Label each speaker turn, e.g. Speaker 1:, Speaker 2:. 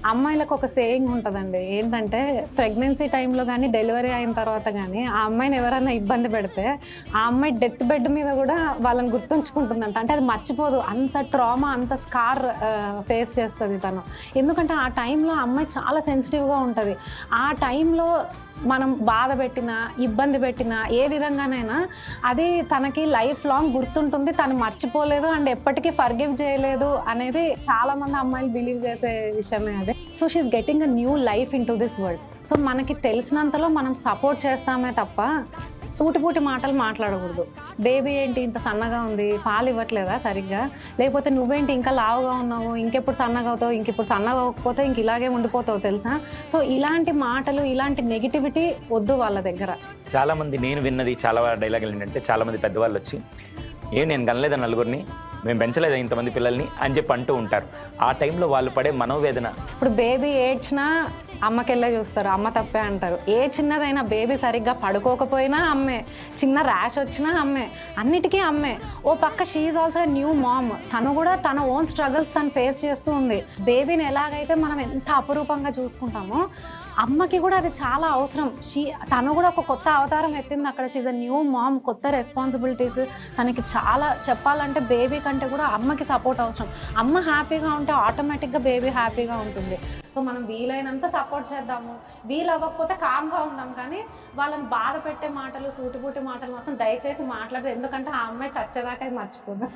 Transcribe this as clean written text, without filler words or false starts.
Speaker 1: అమ్మాయిలకు ఒక సేయింగ్ ఉంటదండి. ఏంటంటే ప్రెగ్నెన్సీ టైంలో గానీ, డెలివరీ అయిన తర్వాత గానీ, ఆ అమ్మాయిని ఎవరైనా ఇబ్బంది పెడితే, ఆ అమ్మాయి డెత్ బెడ్ మీద గూడా వాళ్ళని గుర్తుంచుకుంటుందంట. అంటే అది మర్చిపోదు. అంత ట్రామా, అంత స్కార్ ఫేస్ చేస్తది తను. ఎందుకంటే ఆ టైంలో ఆ అమ్మాయి చాలా సెన్సిటివ్‌గా ఉంటది. ఆ టైంలో మనం బాధ పెట్టినా, ఇబ్బంది పెట్టినా, ఏ విధంగానైనా అది తనకి లైఫ్ లాంగ్ గుర్తుంటుంది. తను మర్చిపోలేదు అండ్ ఎప్పటికీ ఫర్‌గివ్ చేయలేదు అనేది చాలా మంది అమ్మాయిలు బిలీవ్ చేసే విషయమే అది. So, she is getting a new life into this world. So, మనకి తెలిసినంతలో మనం సపోర్ట్ చేస్తామే తప్ప, సూటిపుటి మాటలు మాట్లాడకూడదు. బేబీ ఏంటి ఇంత సన్నగా ఉంది, పాలు ఇవ్వట్లేదా సరిగ్గా? లేకపోతే నువ్వేంటి ఇంకా లావుగా ఉన్నావు, ఇంకెప్పుడు సన్నగా అవుతావు, ఇంకిప్పుడు సన్నగా అవ్వకపోతే ఇంక ఇలాగే ఉండిపోతావు తెలుసా? సో, ఇలాంటి మాటలు, ఇలాంటి నెగటివిటీ వద్దు వాళ్ళ దగ్గర.
Speaker 2: చాలామంది నేను విన్నది చాలా డైలాగులు ఏంటంటే, చాలామంది పెద్దవాళ్ళు వచ్చి నేను కనలేదా నలుగురిని, మేము పెంచలేదా ఇంతమంది పిల్లల్ని అని చెప్పి అంటూ ఉంటారు. ఆ టైంలో వాళ్ళు పడే మనోవేదన.
Speaker 1: ఇప్పుడు బేబీ ఏడ్చినా అమ్మకెళ్ళే చూస్తారు, అమ్మ తప్పే అంటారు. ఏ చిన్నదైనా బేబీ సరిగ్గా పడుకోకపోయినా అమ్మే, చిన్న ర్యాష్ వచ్చినా అమ్మే, అన్నిటికీ అమ్మే. ఓ పక్క she is also new mom. తను కూడా తన ఓన్ స్ట్రగుల్స్ తను ఫేస్ చేస్తూ ఉంది. బేబీని ఎలాగైతే మనం ఎంత అపురూపంగా చూసుకుంటామో, అమ్మకి కూడా అది చాలా అవసరం. తను కూడా ఒక కొత్త అవతారం ఎత్తింది అక్కడ. She is a new mom, కొత్త రెస్పాన్సిబిలిటీస్ తనకి చాలా. చెప్పాలంటే బేబీ కంటే కూడా అమ్మకి సపోర్ట్ అవసరం. అమ్మ హ్యాపీగా ఉంటే ఆటోమేటిక్గా బేబీ హ్యాపీగా ఉంటుంది. సో, మనం వీలైనంత సపోర్ట్ చేద్దాము. వీలు అవ్వకపోతే కామ్గా ఉందాం, కానీ వాళ్ళని బాధ పెట్టే మాటలు, సూటిబూటి మాటలు మాత్రం దయచేసి మాట్లాడదు. ఎందుకంటే ఆ అమ్మాయి చచ్చేదాకా అది మర్చిపోదు.